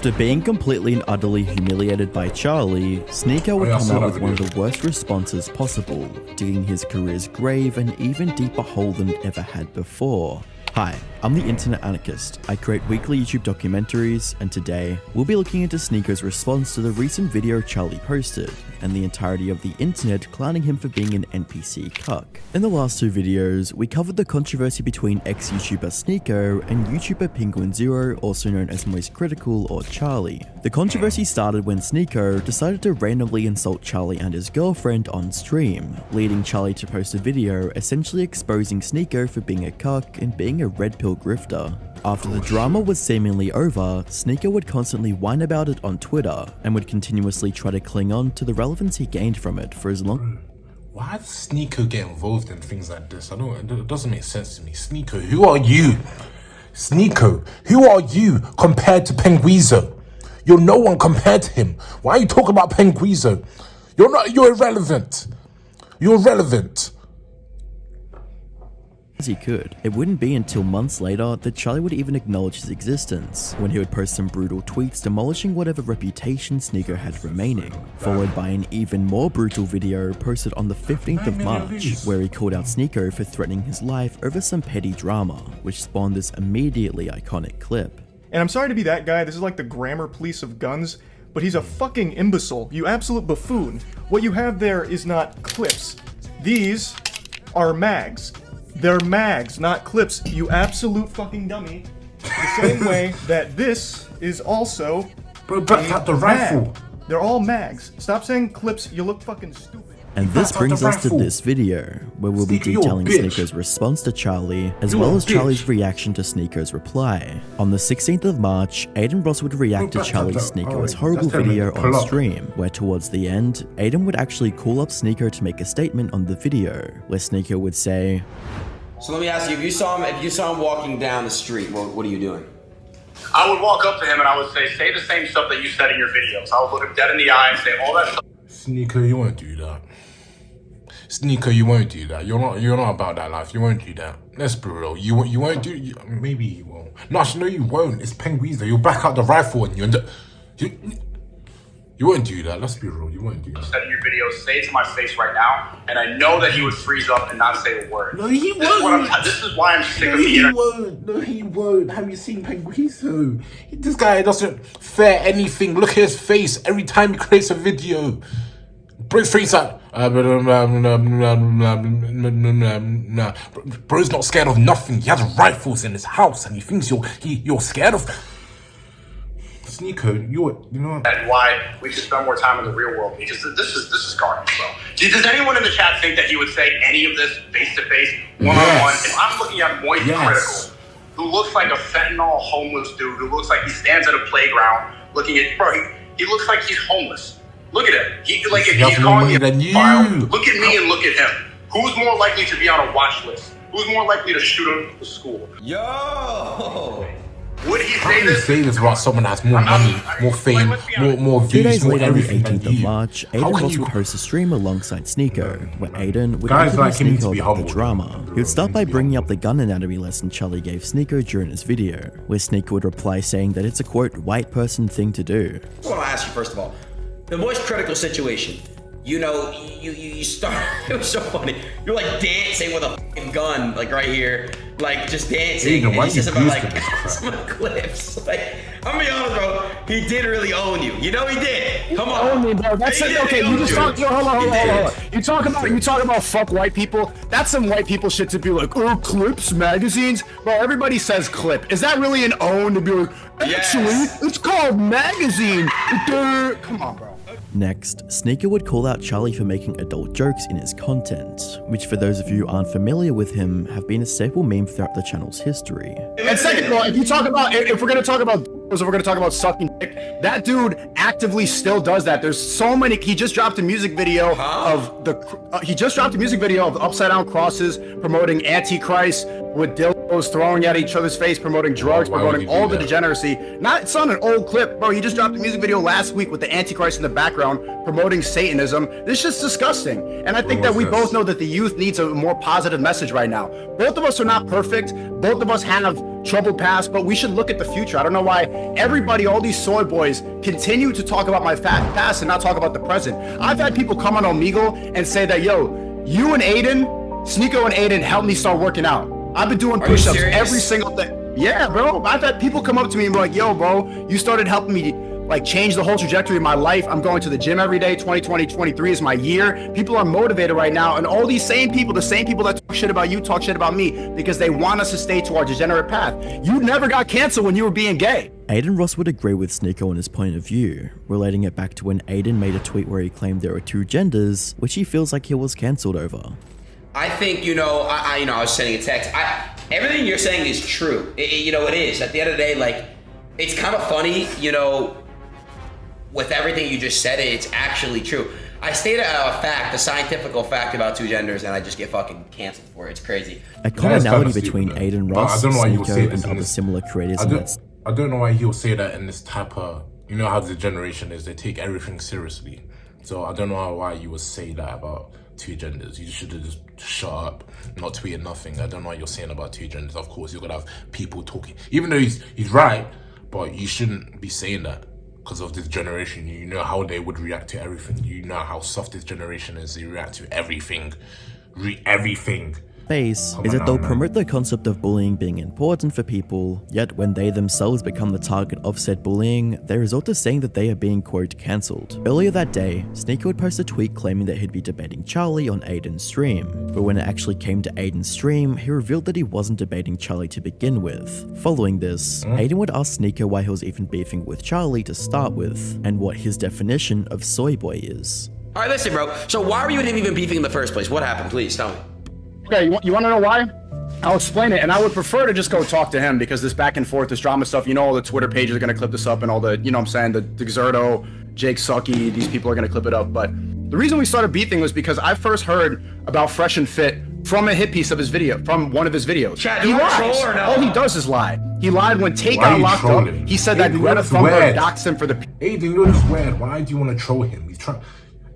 After being completely and utterly humiliated by Charlie, Sneako would come out with one of the worst responses possible, digging his career's grave an even deeper hole than it ever had before. Hi, I'm the Internet Anarchist. I create weekly YouTube documentaries, and today, we'll be looking into Sneako's response to the recent video Charlie posted, and the entirety of the internet clowning him for being an NPC cuck. In the last two videos, we covered the controversy between ex-YouTuber Sneako and YouTuber Penguin Zero, also known as Moist Critical or Charlie. The controversy started when Sneako decided to randomly insult Charlie and his girlfriend on stream, leading Charlie to post a video essentially exposing Sneako for being a cuck and being a red pill grifter. After the drama was seemingly over, Sneako would constantly whine about it on Twitter and would continuously try to cling on to the relevance he gained from it for as long. Why does Sneako get involved in things like this? It doesn't make sense to me. Sneako, who are you? Sneako, who are you compared to Penguizo? You're no one compared to him. Why are you talking about Penguizo? You're irrelevant. You're irrelevant. As he could. It wouldn't be until months later that Charlie would even acknowledge his existence, when he would post some brutal tweets demolishing whatever reputation Sneako had remaining, followed by an even more brutal video posted on the 15th of March, where he called out Sneako for threatening his life over some petty drama, which spawned this immediately iconic clip. And I'm sorry to be that guy, this is like the grammar police of guns, but he's a fucking imbecile, you absolute buffoon. What you have there is not clips. These are mags. They're mags, not clips, you absolute fucking dummy. The same way that this is also Bro, back out the rifle. mag. They're all mags. Stop saying clips, you look fucking stupid. And this brings us to this video, where we'll be detailing Sneako's response to Charlie, as well as Charlie's reaction to Sneako's reply. On the 16th of March, Aiden Ross would react to Charlie's Sneako's horrible video on stream, where towards the end, Aiden would actually call up Sneako to make a statement on the video, where Sneako would say, "So let me ask you, if you saw him walking down the street, what are you doing?" I would walk up to him and I would say the same stuff that you said in your videos. I would look him dead in the eye and say all that stuff. Sneako, you won't do that. Sneako, you won't do that. You're not about that life. You won't do that. Let's be real. You won't do. Maybe you won't. No, you won't. It's Penguizo. You'll back out the rifle and you won't do that. Let's be real. You won't do that. Said in your videos, say it to my face right now, and I know that he would freeze up and not say a word. No, he won't. This is why I'm sick of the internet. Won't. No, he won't. Have you seen Penguizo? This guy doesn't fare anything. Look at his face every time he creates a video. Bro freaks out. Bro's not scared of nothing. He has rifles in his house, and he thinks you're scared of. Sneako, you know. And why we should spend more time in the real world, because this is garbage, bro. Does anyone in the chat think that he would say any of this face to face, one on one? If I'm looking at Moist Critical, who looks like a fentanyl homeless dude, who looks like he stands at a playground looking at, bro, he looks like he's homeless. Look at him. If he's calling me a file, look at me and look at him. Who's more likely to be on a watch list? Who's more likely to shoot him to school? Yo! Would he How do you say this about someone that has more money, more fame, more views, 2 days more later on the everything 18th than of you? March, Aiden Ross would host a stream alongside Sneako, where Aiden would Guys interview like him need to Sneako be about the humble. drama. He would start by bringing up the gun anatomy lesson Charlie gave Sneako during his video, where Sneako would reply saying that it's a quote, white person thing to do. I want to ask you first of all, the Moist Critical situation. You know, you start. It was so funny. You're like dancing with a fucking gun, like right here, like just dancing. Aiden, why and he you says about like boosting this crap? some clips. Like, I'm gonna be honest, bro. He did really own you. You know he did. Come on. Own me, bro. That's it. Okay, you just talk. Hold on. You talk about fuck white people. That's some white people shit to be like, oh, clips, magazines. Bro, everybody says clip. Is that really an own to be like? Actually, it's called magazine. Come on, bro. Next, Sneako would call out Charlie for making adult jokes in his content, which for those of you who aren't familiar with him, have been a staple meme throughout the channel's history. And second of all, if we're gonna talk about sucking dick, that dude actively still does that. There's so many. He just dropped a music video of Upside Down Crosses promoting Antichrist with Dill. was throwing at each other's face, promoting drugs, promoting all the degeneracy. It's not an old clip, bro. He just dropped a music video last week with the Antichrist in the background, promoting Satanism. This shit's disgusting. And I think that we both know that the youth needs a more positive message right now. Both of us are not perfect. Both of us have troubled past, but we should look at the future. I don't know why everybody, all these soy boys, continue to talk about my past and not talk about the present. I've had people come on Omegle and say that, yo, you and Aiden, Sneako and Aiden helped me start working out. I've been doing push-ups every single day. Yeah, bro. I've had people come up to me and be like, yo, bro, you started helping me like change the whole trajectory of my life. I'm going to the gym every day. 2023 is my year. People are motivated right now. And all these same people, the same people that talk shit about you, talk shit about me because they want us to stay to our degenerate path. You never got canceled when you were being gay. Aiden Ross would agree with Sneako on his point of view, relating it back to when Aiden made a tweet where he claimed there were 2 genders, which he feels like he was cancelled over. I think, I was sending a text. Everything you're saying is true. It is. At the end of the day, like, it's kind of funny, with everything you just said, it's actually true. I stated a fact, a scientific fact about 2 genders, and I just get fucking canceled for it. It's crazy. A commonality between Aiden Ross, Sneako, and other similar creators. I don't know why he'll say that in this type of, how the generation is. They take everything seriously. So I don't know why you would say that about 2 genders. You should have just shut up, not tweeted nothing. I don't know what you're saying about 2 genders. Of course, you're gonna have people talking, even though he's right, but you shouldn't be saying that because of this generation. You know how they would react to everything. You know how soft this generation is. They react to everything, everything. Base is that they'll promote the concept of bullying being important for people, yet when they themselves become the target of said bullying, they resort to saying that they are being quote cancelled. Earlier that day, Sneako would post a tweet claiming that he'd be debating Charlie on Aiden's stream, but when it actually came to Aiden's stream, he revealed that he wasn't debating Charlie to begin with. Following this, Aiden would ask Sneako why he was even beefing with Charlie to start with, and what his definition of soy boy is. Alright, listen bro, so why were you and him even beefing in the first place? What happened? Please tell me. Okay, you want to know why? I'll explain it, and I would prefer to just go talk to him because this back and forth, this drama stuff, all the Twitter pages are going to clip this up and all the, the Xerto, Jake Sucky, these people are going to clip it up. But the reason we started beefing was because I first heard about Fresh and Fit from a hit piece of his video, from one of his videos. Chad, he lies. Troll or no? All he does is lie. He lied when Tate got locked up. He said that Greta Thunberg doxed him for the... Aiden, you're just weird. Why do you want to troll him? He's trying...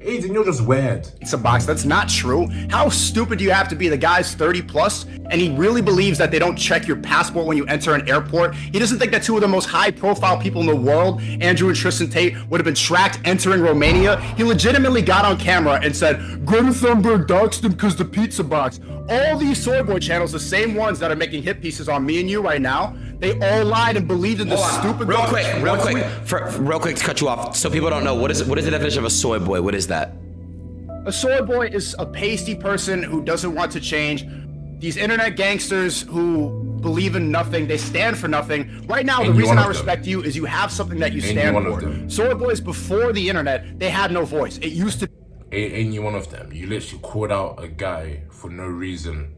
Aiden, you're just weird. It's a box. That's not true. How stupid do you have to be? The guy's 30 plus, and he really believes that they don't check your passport when you enter an airport. He doesn't think that 2 of the most high-profile people in the world, Andrew and Tristan Tate, would have been tracked entering Romania. He legitimately got on camera and said, Greta Thunberg doxed him because the pizza box. All these soy boy channels, the same ones that are making hit pieces on me and you right now, they all lied and believed in this stupid... Real quick to cut you off, so people don't know, what is the definition of a soy boy? What is that? A soy boy is a pasty person who doesn't want to change. These internet gangsters who believe in nothing, they stand for nothing. Right now, the reason I respect you is you have something that you stand for. Soy boys before the internet, they had no voice. It used to... Ain't you one of them? You literally called out a guy for no reason.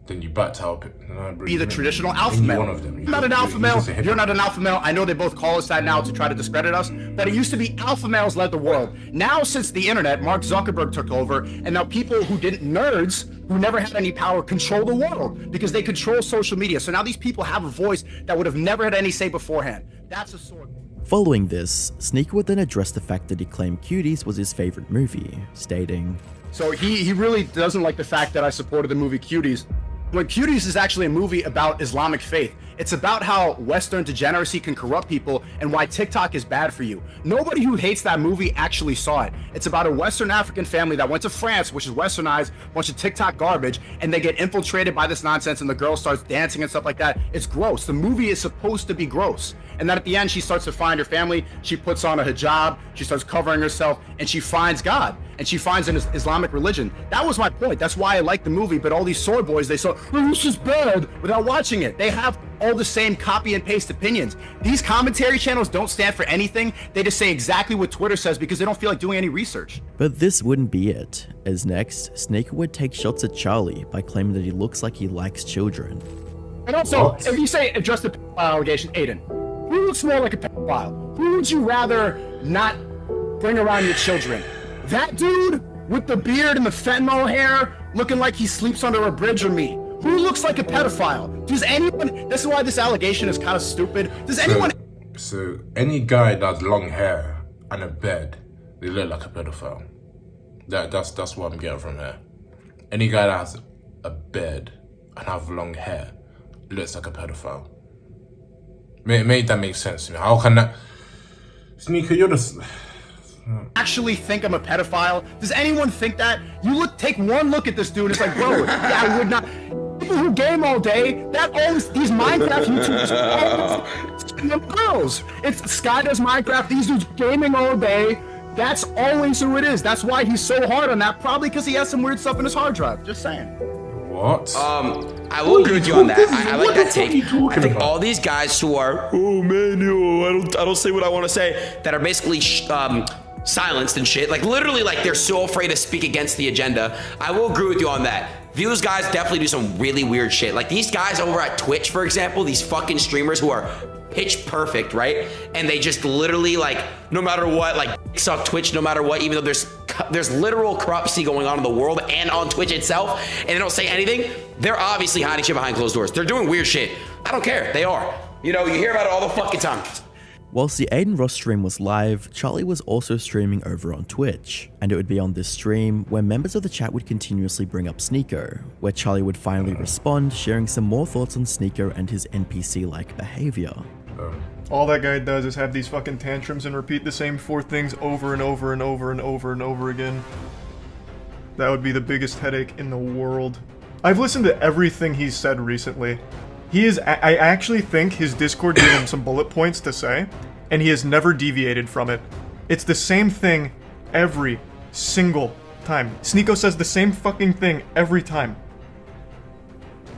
Then you backed out. Be the traditional alpha male. I'm not an alpha male. You're not an alpha male. I know they both call us that now to try to discredit us, but it used to be alpha males led the world. Now, since the internet, Mark Zuckerberg took over, and now people who nerds who never had any power control the world because they control social media. So now these people have a voice that would have never had any say beforehand. That's a sword. Following this, Sneako would then address the fact that he claimed Cuties was his favorite movie, stating, So he really doesn't like the fact that I supported the movie Cuties. When Cuties is actually a movie about Islamic faith. It's about how Western degeneracy can corrupt people and why TikTok is bad for you. Nobody who hates that movie actually saw it. It's about a Western African family that went to France, which is westernized, a bunch of TikTok garbage, and they get infiltrated by this nonsense and the girl starts dancing and stuff like that. It's gross. The movie is supposed to be gross. And then at the end, she starts to find her family. She puts on a hijab, she starts covering herself, and she finds God. And she finds an Islamic religion. That was my point. That's why I like the movie. But all these soy boys, they saw, oh, this is bad, without watching it. They have all the same copy and paste opinions. These commentary channels don't stand for anything. They just say exactly what Twitter says because they don't feel like doing any research. But this wouldn't be it, as next, Sneako would take shots at Charlie by claiming that he looks like he likes children. And also, if you say address the allegation, Aiden, who looks more like a pedophile? Who would you rather not bring around your children? That dude with the beard and the fentanyl hair looking like he sleeps under a bridge, or me? Who looks like a pedophile? Does anyone? This is why this allegation is kind of stupid. Does anyone? So any guy that has long hair and a bed, they look like a pedophile. That's what I'm getting from here. Any guy that has a bed and have long hair looks like a pedophile. Mate, that makes sense to me. How can that? Sneako, you're just... Actually think I'm a pedophile? Does anyone think that? Take one look at this dude, it's like, bro, yeah, I would not. People who game all day, these Minecraft YouTubers, girls. It's Sky does Minecraft, these dudes gaming all day. That's always who it is. That's why he's so hard on that, probably because he has some weird stuff in his hard drive. Just saying. What? I will agree with you on that. I like that take. I think all these guys who are, oh man, yo, I don't say what I want to say, that are basically silenced and shit. Like literally, like they're so afraid to speak against the agenda. I will agree with you on that. These guys definitely do some really weird shit. Like these guys over at Twitch, for example, these fucking streamers who are pitch perfect, right? And they just literally like, no matter what, like suck Twitch no matter what, even though there's literal corruption going on in the world and on Twitch itself, and they don't say anything. They're obviously hiding shit behind closed doors. They're doing weird shit. I don't care. They are. You know, you hear about it all the fucking time. Whilst the Aiden Ross stream was live, Charlie was also streaming over on Twitch, and it would be on this stream where members of the chat would continuously bring up Sneako, where Charlie would finally respond, sharing some more thoughts on Sneako and his NPC-like behavior. All that guy does is have these fucking tantrums and repeat the same 4 things over and over and over and over and over again. That would be the biggest headache in the world. I've listened to everything he's said recently. I actually think his Discord gave him some bullet points to say, and he has never deviated from it. It's the same thing every single time. Sneako says the same fucking thing every time.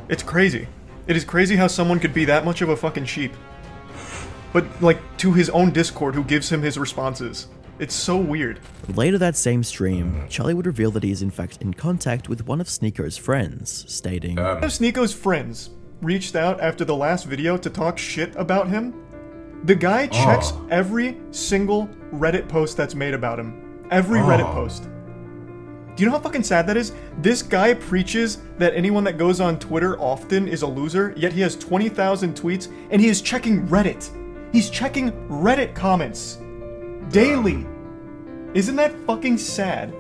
It's crazy. It is crazy how someone could be that much of a fucking sheep. But, like, to his own Discord who gives him his responses. It's so weird. Later that same stream, Charlie would reveal that he is in fact in contact with one of Sneako's friends, stating, One of Sneako's friends reached out after the last video to talk shit about him. The guy checks every single Reddit post that's made about him. Every Reddit post. Do you know how fucking sad that is? This guy preaches that anyone that goes on Twitter often is a loser, yet he has 20,000 tweets, and he is checking Reddit. He's checking Reddit comments. Daily. Isn't that fucking sad?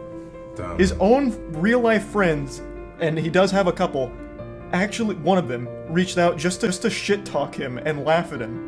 Damn. His own real-life friends, and he does have a couple, actually, one of them reached out just to shit-talk him and laugh at him.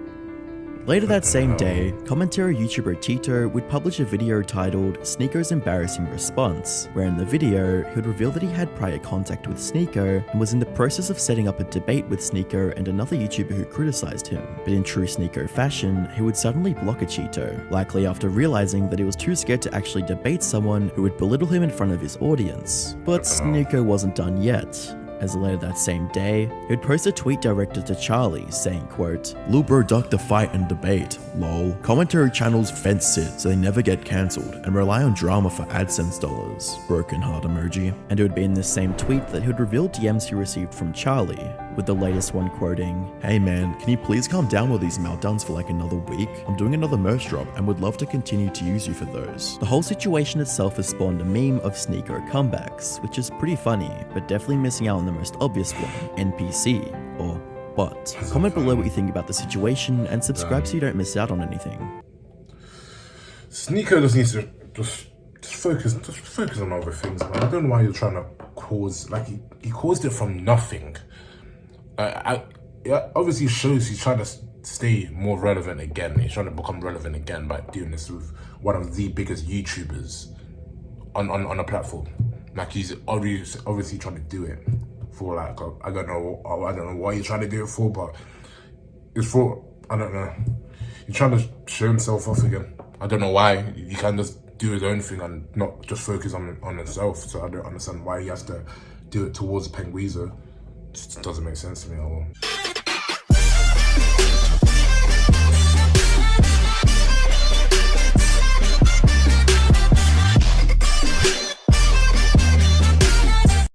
Later that same day, commentary YouTuber Tito would publish a video titled Sneako's Embarrassing Response, where in the video, he would reveal that he had prior contact with Sneako and was in the process of setting up a debate with Sneako and another YouTuber who criticized him. But in true Sneako fashion, he would suddenly block a Cheeto, likely after realizing that he was too scared to actually debate someone who would belittle him in front of his audience. But Sneako wasn't done yet, as later that same day, he would post a tweet directed to Charlie saying, quote, "Lil bro ducked the fight and debate, lol. Commentary channels fence sit so they never get cancelled and rely on drama for AdSense dollars. Broken heart emoji." And it would be in this same tweet that he would reveal DMs he received from Charlie, with the latest one quoting, "Hey man, can you please calm down with these meltdowns for like another week? I'm doing another merch drop and would love to continue to use you for those." The whole situation itself has spawned a meme of Sneako comebacks, which is pretty funny, but definitely missing out on the most obvious one, NPC, or bot. Comment below what you think about the situation and subscribe so you don't miss out on anything. Sneako just needs to just focus on other things, man. I don't know why you're trying to cause, like, he caused it from nothing. Yeah, obviously shows he's trying to stay more relevant again. He's trying to become relevant again by doing this with one of the biggest YouTubers on a platform. Like, he's obviously trying to do it for, like, I don't know why you're trying to do it for, but it's for, I don't know. He's trying to show himself off again. I don't know why. He can just do his own thing and not just focus on himself. So I don't understand why he has to do it towards Penguizo. It just doesn't make sense to me at all.